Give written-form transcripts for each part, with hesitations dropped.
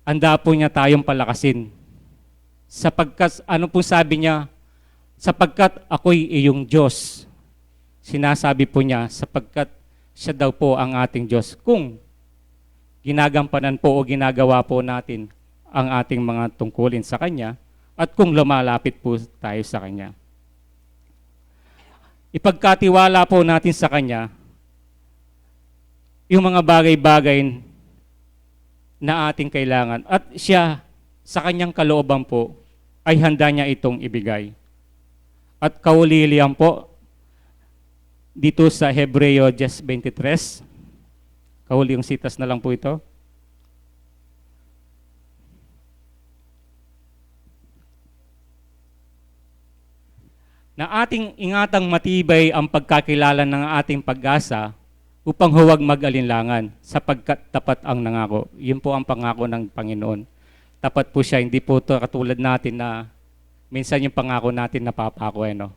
anda po niya tayong palakasin. Sapagkat, ano po sabi niya? Sapagkat ako'y iyong Diyos. Sinasabi po niya, sapagkat siya daw po ang ating Diyos. Kung ginagampanan po o ginagawa po natin ang ating mga tungkulin sa Kanya, at kung lumalapit po tayo sa Kanya. Ipagkatiwala po natin sa Kanya yung mga bagay-bagay na ating kailangan. At siya, sa Kanyang kalooban po, ay handa niya itong ibigay. At kaulilian po, dito sa Hebreo 10:23, kahuli yung sitas na lang po ito. Na ating ingatang matibay ang pagkakilala ng ating pag-asa upang huwag mag-alinlangan sapagkat tapat ang nangako. Yun po ang pangako ng Panginoon. Tapat po siya, hindi po ito katulad natin na minsan yung pangako natin napapako. No?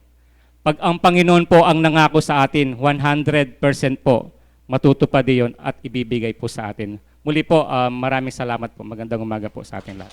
Pag ang Panginoon po ang nangako sa atin, 100% po matutupad yun at ibibigay po sa atin. Muli po, maraming salamat po. Magandang umaga po sa ating lahat.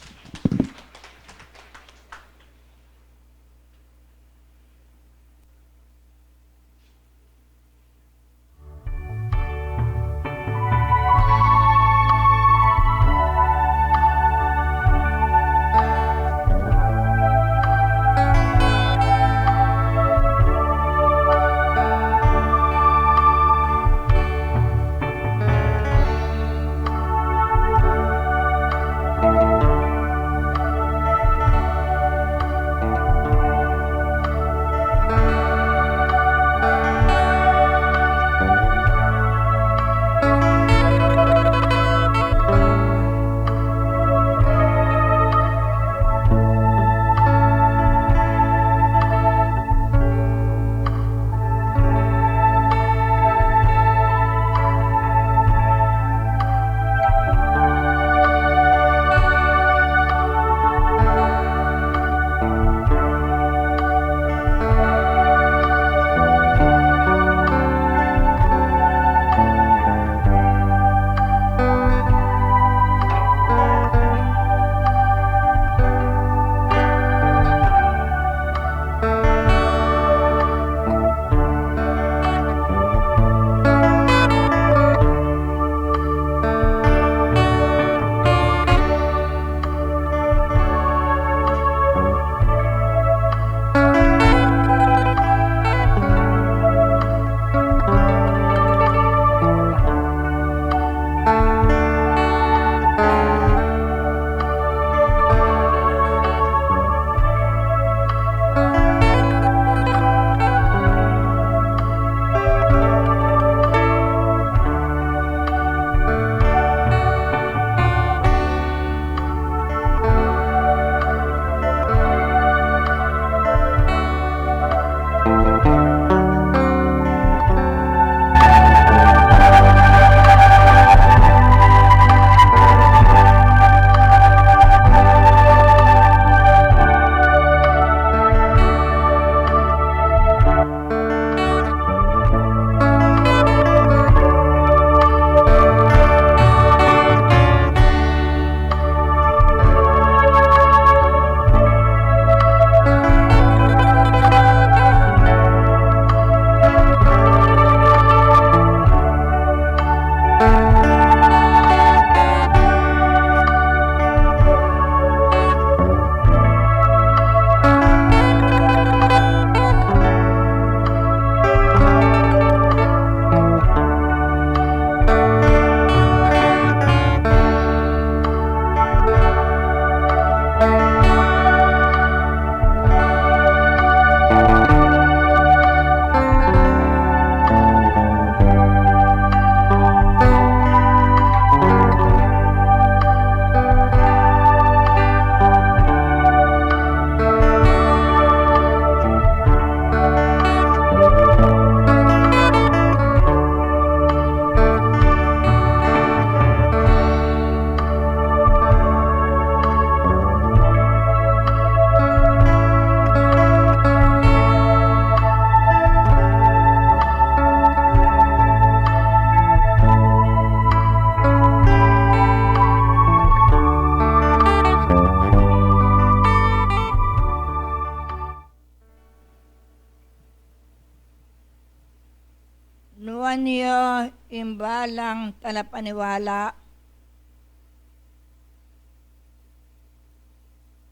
nuwan niyo imbalang talapaniwala,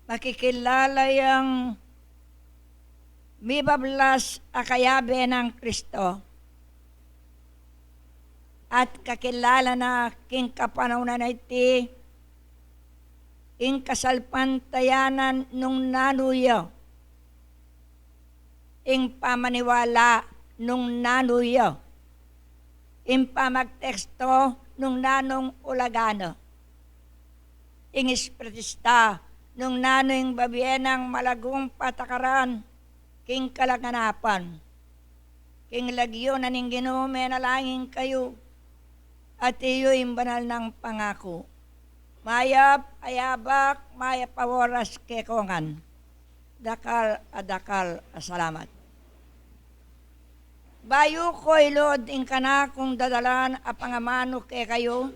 makikilala yung mibablas akayabe ng Kristo at kakilala na king kapanaw na iti ing kasalpantayanan nung nanuyo ing pamaniwala nung nanuyo ing pamagteksto nung nanong ulagano ing espiritista nung nanoing babienang malagong patakaran king kalaganapan king lagyo na ning Ginoo menalangin kayo at iyo'y banal ng pangako. Mayap, ayabak, mayap paworas kekongan. Dakal salamat. Bayo ko ilod ing kana kung dadalan a pangamano ke kayo.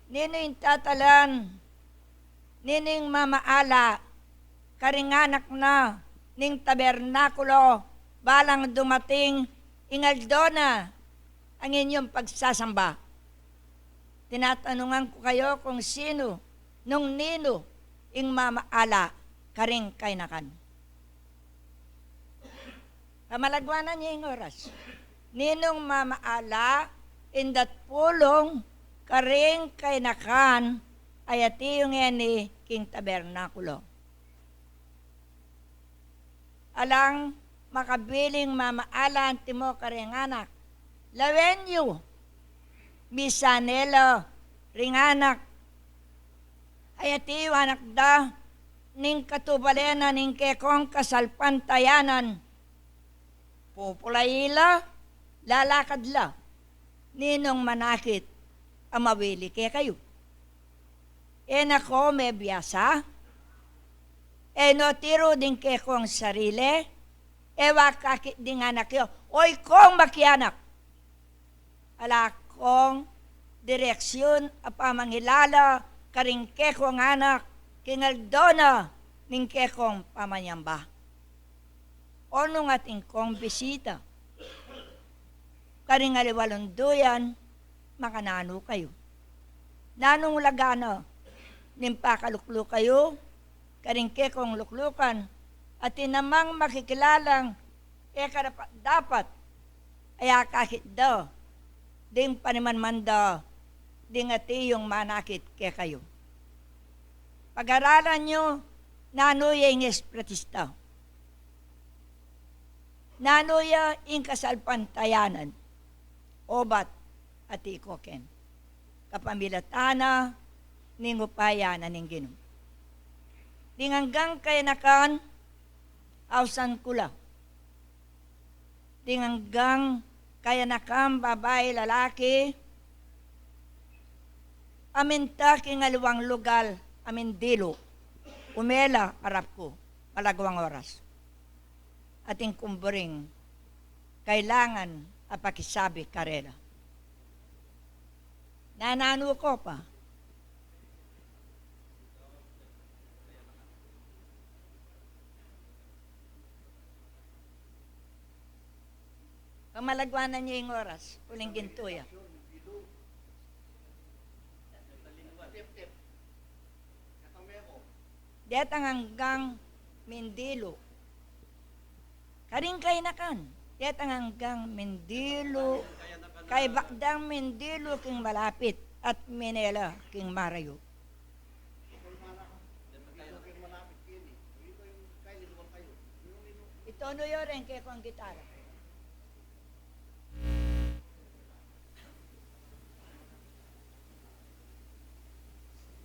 Nino yung tatalan, nining mamaala, karinganak na, ning tabernakulo, balang dumating, ingaldo na ang inyong pagsasamba. Tinatanungan ko kayo kung sino, nung nino, ing mamaala, karing kainakan. Kamalagwanan niya yung oras. Ninong mamaala, indat pulong, karing kainakan, ayati yung eni, king tabernakulo. Alang makabiling mamaala, antimo karing anak, lawenyo, misanelo, ringanak, ayati anak da, ning katubalena, ning kekong kasalpantayanan, pupulayila, lalakadla, ninong manakit, amawili kaya kayo. E nako may biyasa, e no tiro din kekong sarili, e wakakit din anak yo, oy kong makianak, alakong direksyon a pamangilala karing kekong anak kingaldona ning kekong pamanyamba. Ono nga tingkong bisita. Karing aliwalunduyan, makanano kayo. Nanong lagano, nimpakaluklo kayo, karing kekong luklukan, at tinamang makikilalang dapat ay kakit daw, ding panimanmanda, ding ati yung manakit ke kayo. Pag-aralan nyo, nanuya yung espiritista. Nanuya yung kasalpantayanan. Obat at ikoken. Kapamilatana, ning upayana ning Ginoo. Ding hanggang kainakan, awsan kula. Ding hanggang kayanakam, babae, lalaki, aminta king aluwang lugal, amin dilo, umela, arap ko, malagwang oras. Ating kumburing, kailangan apakisabi karela. Nanano ko pa. Pamalagwanan niya yung oras, uling gintuya. Detang hanggang Mindilo. Karing kainakan. Detang hanggang Mindilo. Kay bakdang Mindilo king malapit at Manila king marayo. Ito no rin kay kong gitara.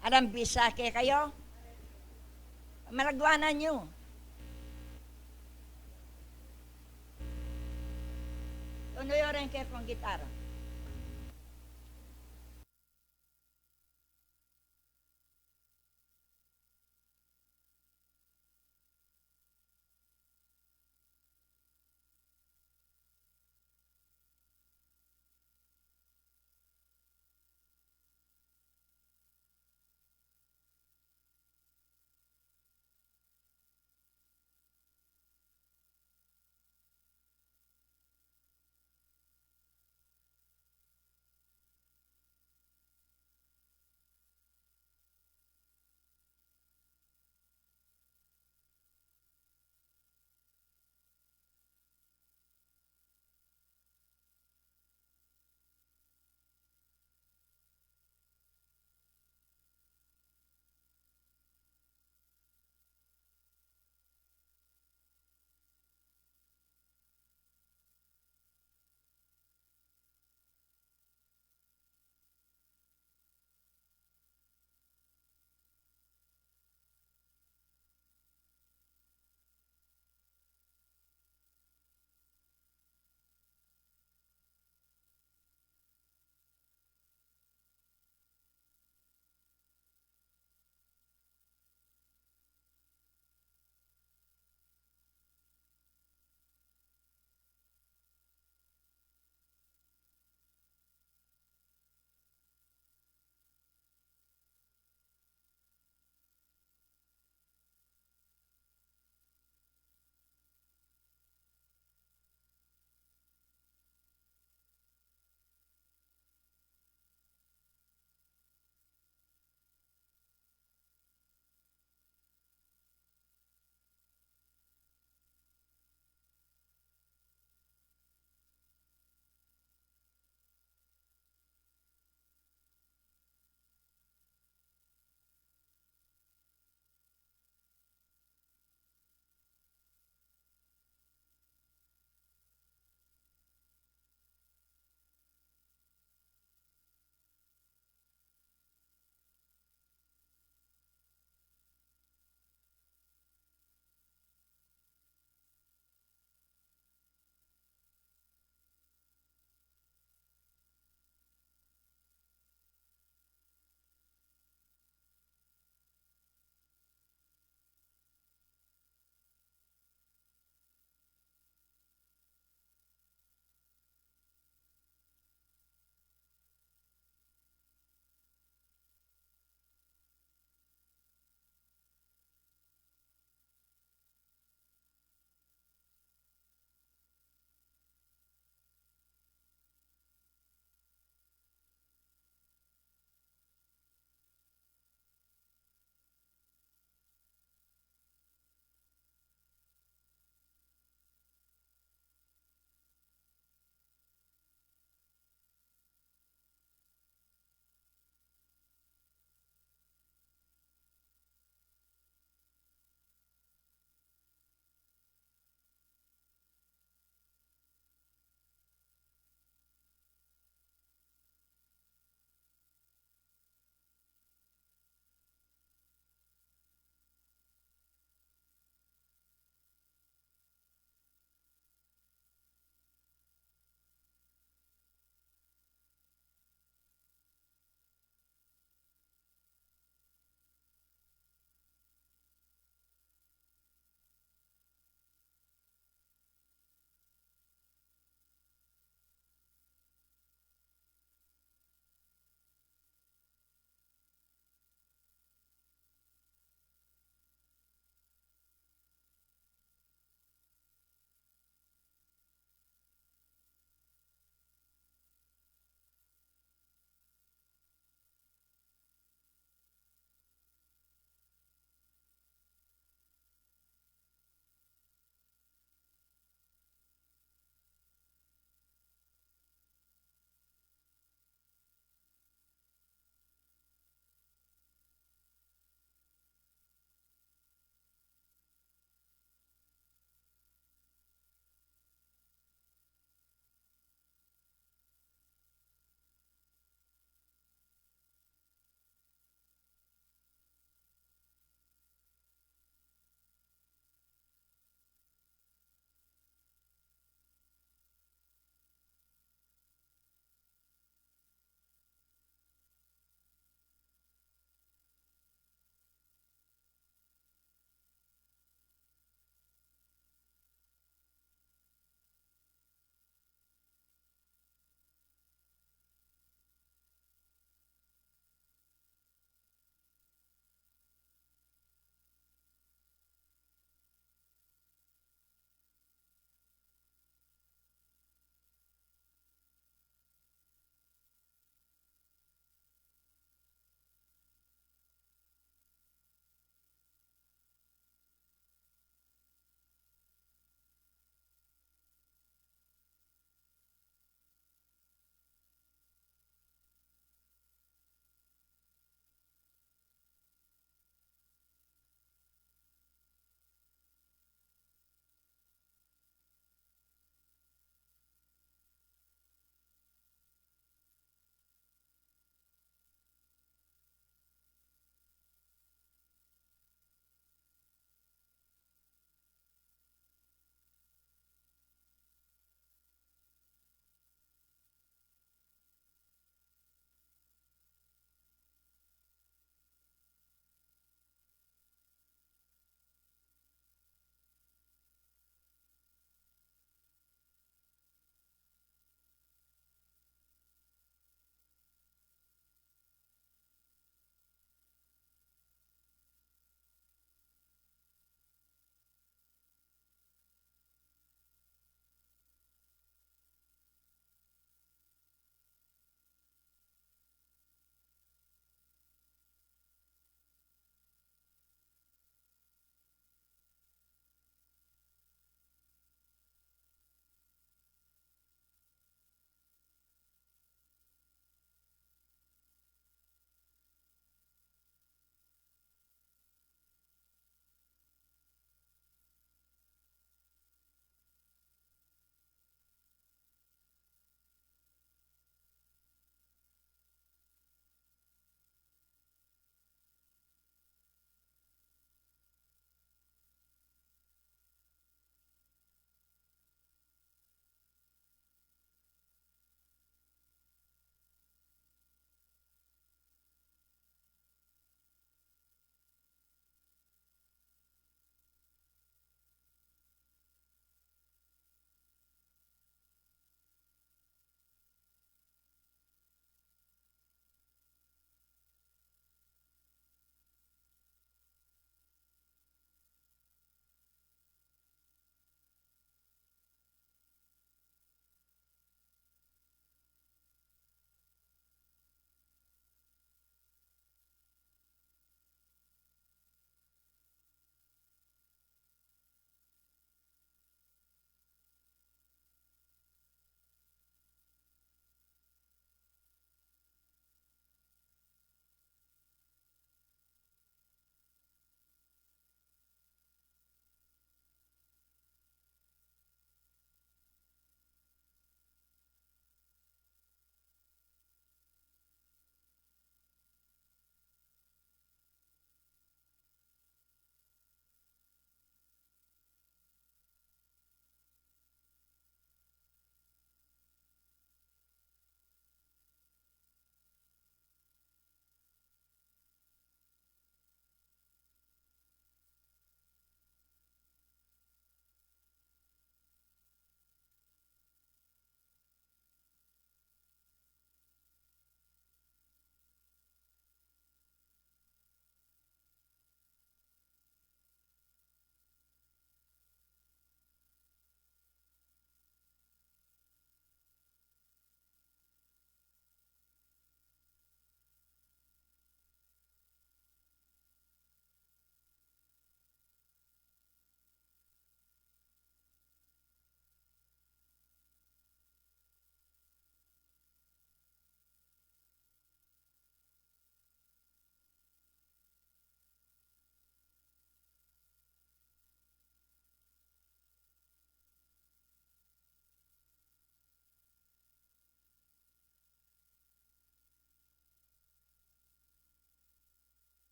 Alam bisa kay kayo? Malagwanan nyo. Tunoy rin kay kong gitara.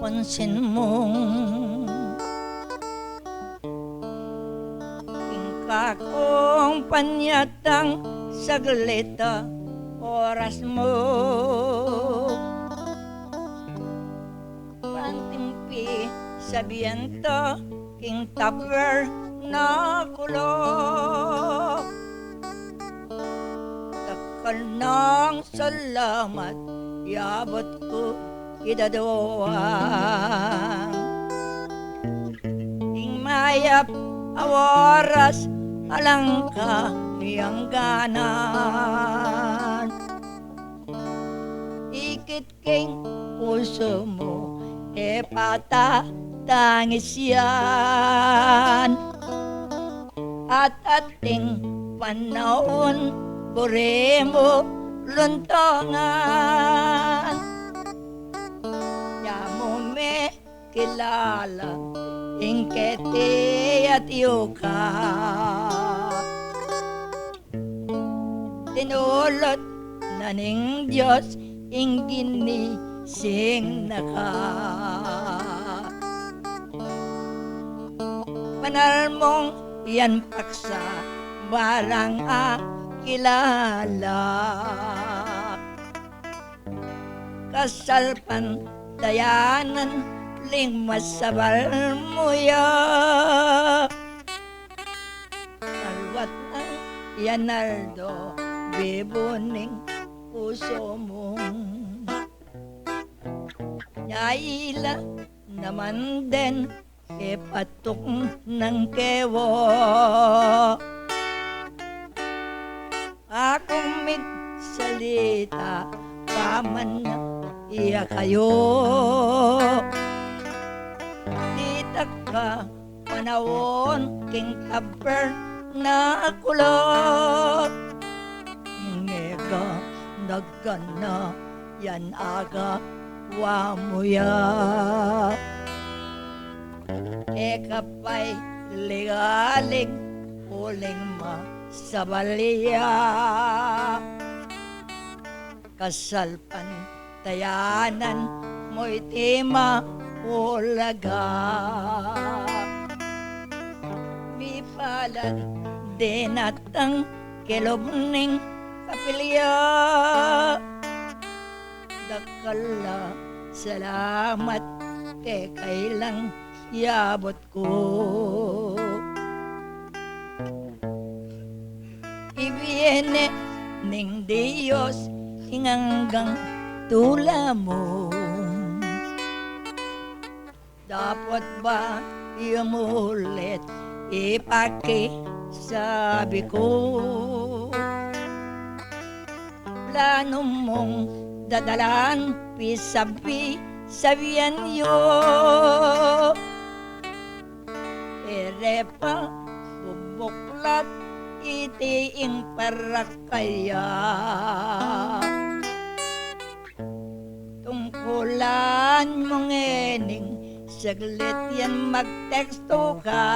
pansin mong ingka kong panyatang saglita oras mo pantimpi sa biyento king taber na kulok takal ng salamat yabot ko idadoang ing mayap awaras alang ka niyang ganan ikit king puso mo patatangis yan at ating panahon bure mo luntongan ya mo me kilala ingkete at yuka tinulot na ning Diyos ing ginising naka panal mong yan paksa barang kilala kasalpan dayanan ling masabal mo ya alwat ang yanaldo bibuning puso mong Yaila naman din patok ng kewo akong salita paman na iya kayo dita ka panawon king taber na kulot ngega nagana yan aga wa mo ya kapay ligaling uling masabalya kasalpan tayanan mo'y tima ulaga mipalag dinatang kilobning kapilya dakala salamat kailang yabot ko ibiene ning Diyos hinggang tula mo dapat ba iumulit sabi ko plano mong dadalan sabihan yo erepa bubuklat itiing parakaya tungkulan mong ening saglit yan magteksto ka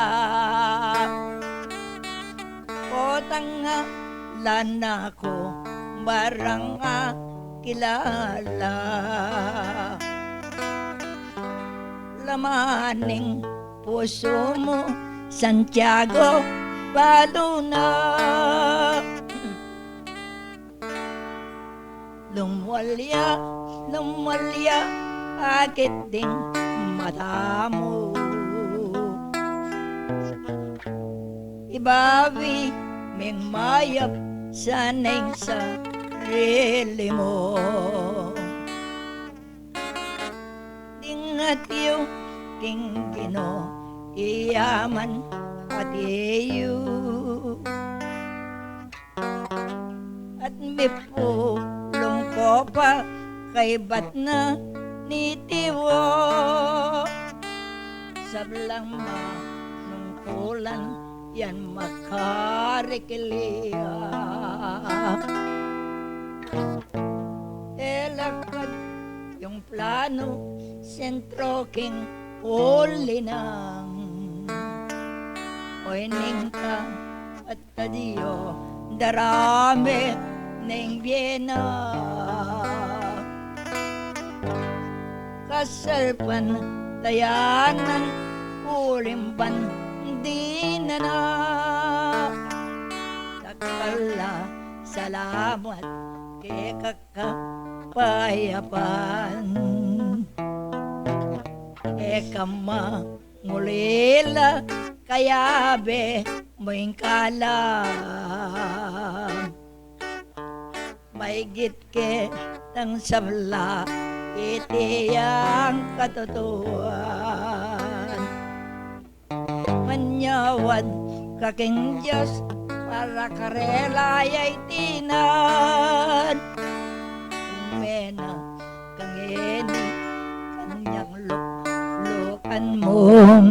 o tanga lana ko barang kilala lamaning puso mo Santiago Baluna lumwalya akit ding mata mo ibawi ming mayap saneng sa sarili mo dingatiyo king Gino iyaman patiyo at mipulong ko pa kay bat na nitiwo sablang manungkulan yan makarikiliya elakad yung plano sentro king uli nang oy ning ka at tadiyo darame ning Viena kasalpan tayanan ulimban di na na takala salamat kay kakapayapan ekama ngulila kaya be moing kalam may git ke tang sabla iti ang katotohan manyawad kaking Diyos para karelayay tinan umena kangeni kanyang lukan mong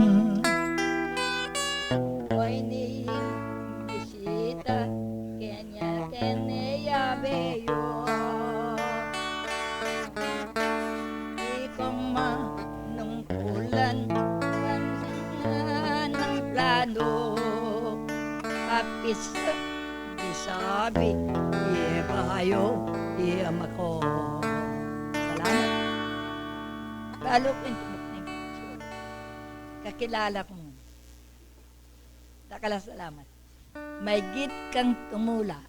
oy ni bisita kanya keneya beyo ikong manungkulan pansingan ng plano apis bisabi iye kayo iye mako salamat lalo ko yung tumukning kakilala ko mo takala salamat may git kang tumula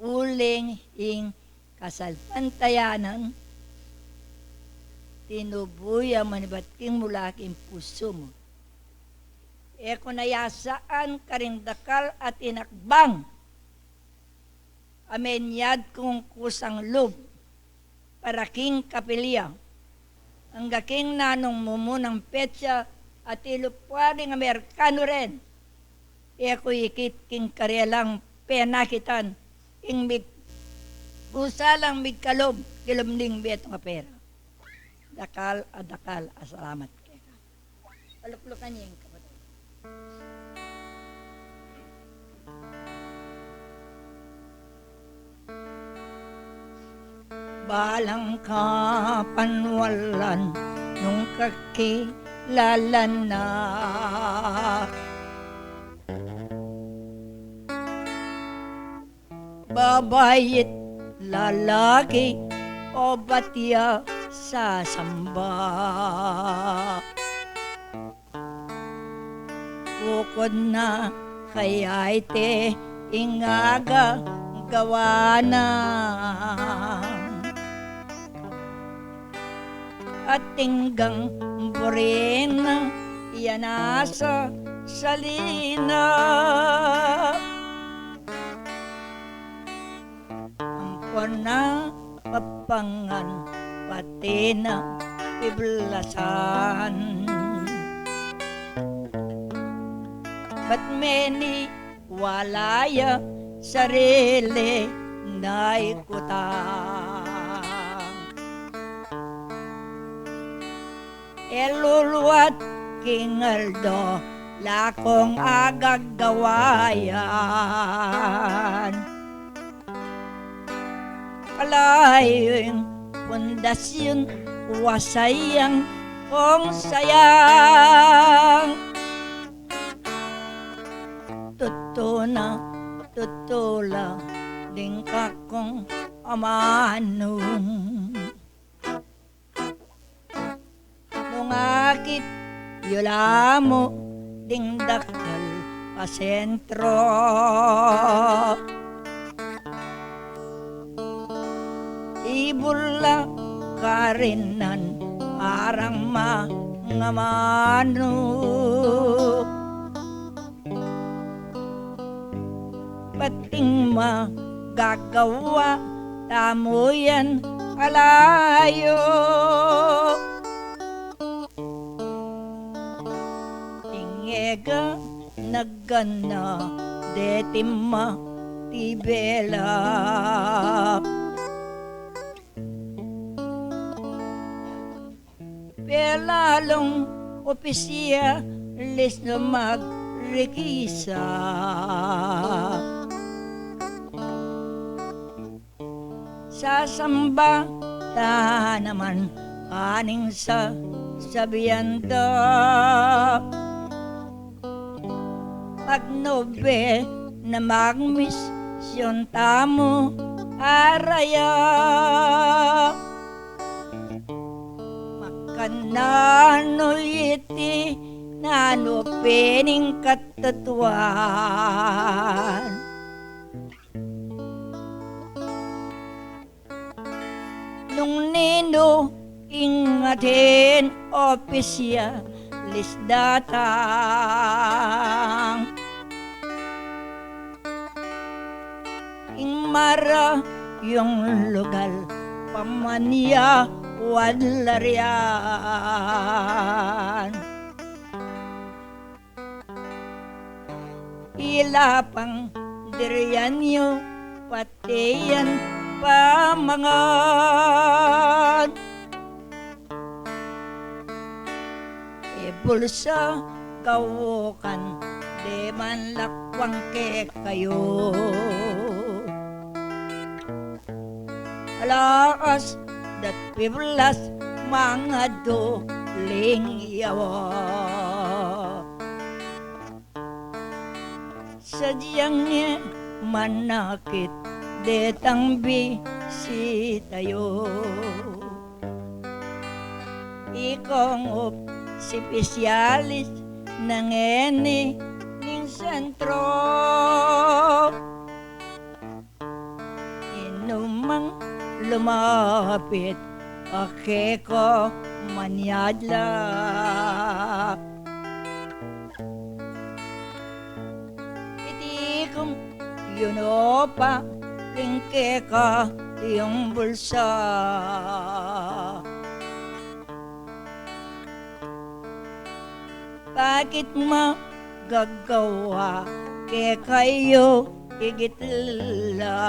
uling ing kasalpantayanan tinubuya manibat king mula king puso mo eko nayasaan karindakal at inakbang amenyad kung kusang lub para king kapilya ang gaking nanong mumunang petsa at ilupwaring Amerikano rin eko ikit king karyalang penakitan ing mig usalang migkalob kilomning beto nga pera dakal asalamat kaya paluklukan niya yung kapatid balang kapanwalan nung kakilalan na babayit lalaki o batya sa samba bukod na kaya ite ingaga gawa na at tinggang burena iyan asa salina ampon na papangan pati na iblasan ba't meni walaya sarili na ikutang eluluat kingaldo lakong agagawayan kalayo pundasyon wasayang kong sayang tutula ding kakong amanong nung akit yula mo ding dakal pasentro ibula karinan arang mga mano pating magagawa tamo yan alayo ingega nagana detima tibela pelalong opisya lis na magrikisa sasamba ta naman kaning sa sabiyanda pagnobe na magmisyon tamo araya kanano iti nano pening katatuan. Nung nino ingatin opisyalis datang ingmara yung lugar pamanya wadlarian ilapang diriyan nyo patiyan pamangan bulsa kawokan di man lakwang ke kayo alas dat piblas mga doling yawa sadyang niya manakit detang bisitayo ikong si spesyalis ng eni ning sentro inumang lumapit ake ko manyadla iti kong yun pa ringke ka yung bulsa bakit magagawa ke kayo igitla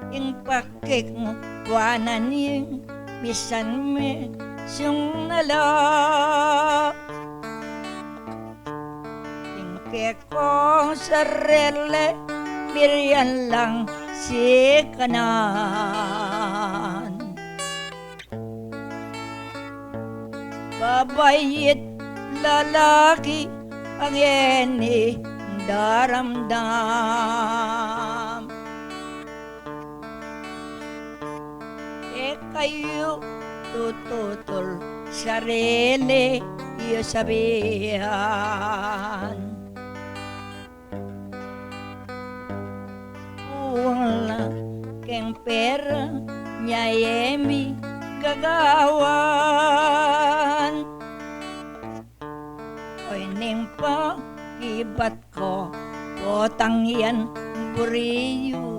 yung pakik mo wanan yung bisan me siyong nala yung ke kong sarele mirian lang si kanan babayit lalaki ang eni daramdam kayo tututol sarili iyo sabihan wala keng pera nyayemi gagawan oy ning pa ibat ko potang yan buriyo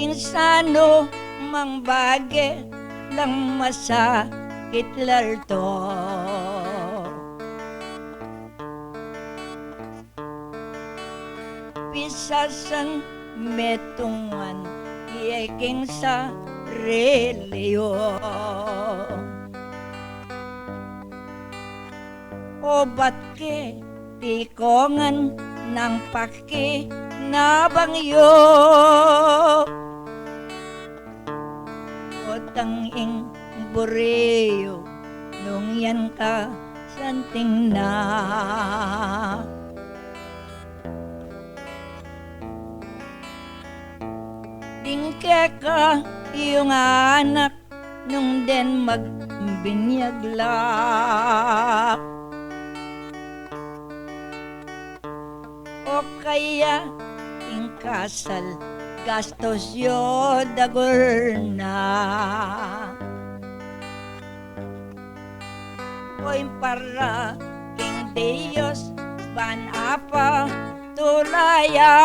kinsano mang bage lang masakit lalto pisasan metungan iyaking sa reliyo o ba't ke tikongan ng paki na bangyo o tanging bureyo nung yan ka santing na dingke ka iyong anak nung den magbinyagla o kaya ingkasal gastos yo dagol na oy para king Diyos ban apa tulaya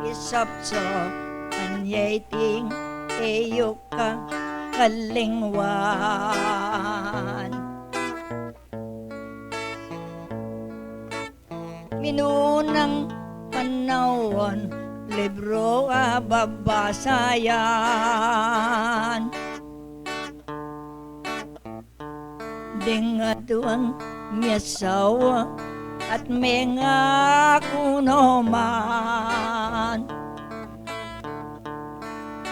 isapso anyaiting eyo ka kalingwan minunang panahon libro babasayan dingatuan miyasawa at mga kunoman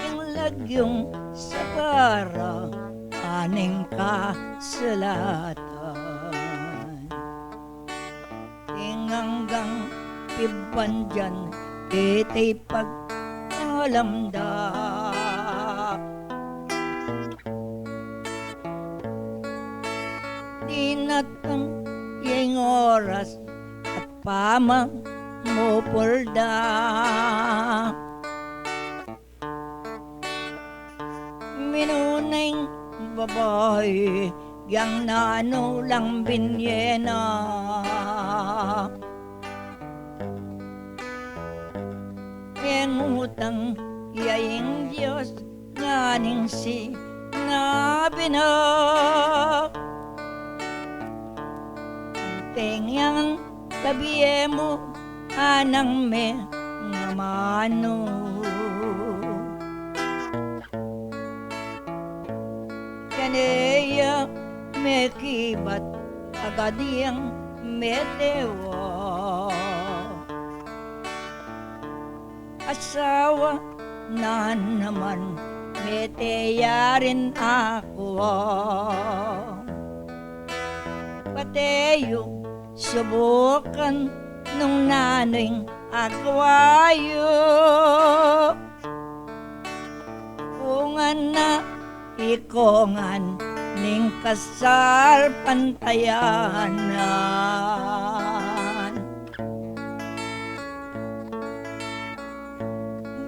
yung lagyong sa para aning kasulatan hanggang iban dyan, itay pag-alamdak. Di natang yung oras at pamang mo pulda. Minuneng babae, yang nano lang binyena. Yang utang yaing Diyos, nganing si nga binak. Tengyang tabiye mo, anang me nga mano. Kaneya me kibat, agad yang metewa. Asawa na naman, meteya rin ako. Pateyo, subukan nung naning akwayo. Kungan na ikongan ning kasal pantayanan.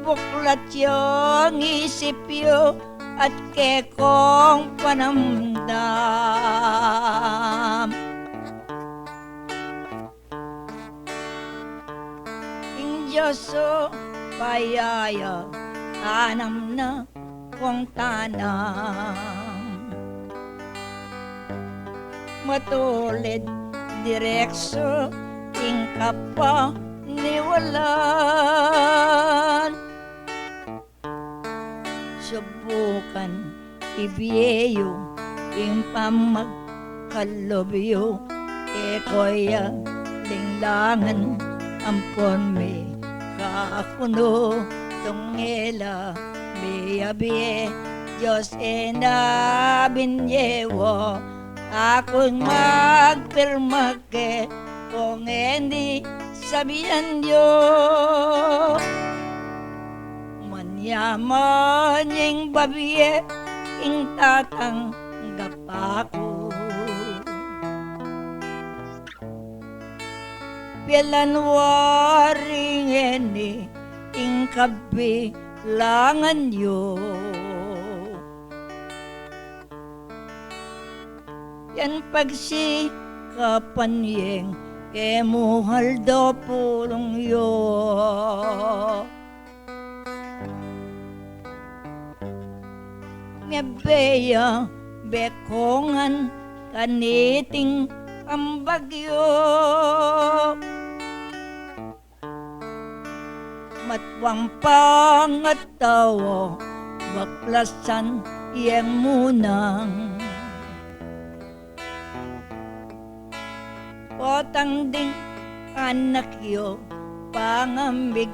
Buklat yung isip yo at kekong panamdam. Ing Diyoso payaya anam na kong tanam. Matulid direkso ing kapa niwalan. Subukan ibiyeyo ing pamagkalobyo. Ekoya linglangan ampon me kakuno tongela biyabiye Diyos ena binyewo. Ako'y magpirmake kung hindi sabihan Diyos. Manyaman yung babiye ing tatanggap ako. Pilanwaring eni ing kabilangan yo. Yan pagsikapan yeng emuhal do pulong yo. Mebeya bekongan kaniting ang bagyo. Matwang pangatawo baklasan yang munang. Potang ding anak yo pangamig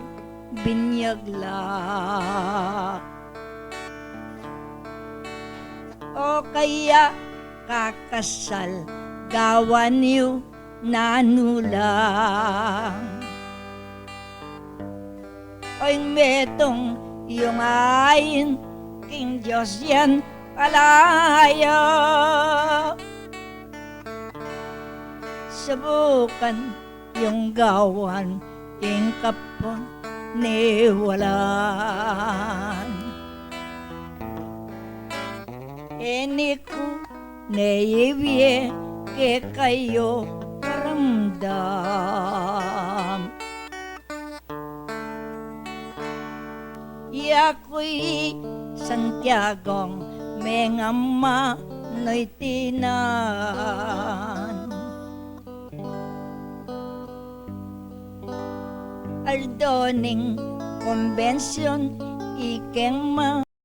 binyagla. O kaya kakasal gawan yo nanulang. Oy metong yung ayin king Diyos yan palaya. Subukan yung gawan ing kapon niwalan. Eniku neibye ke kayo karamdam. Yako'y Santiagong mengama no'y tinan. Aldoning konbensyon ikeng ma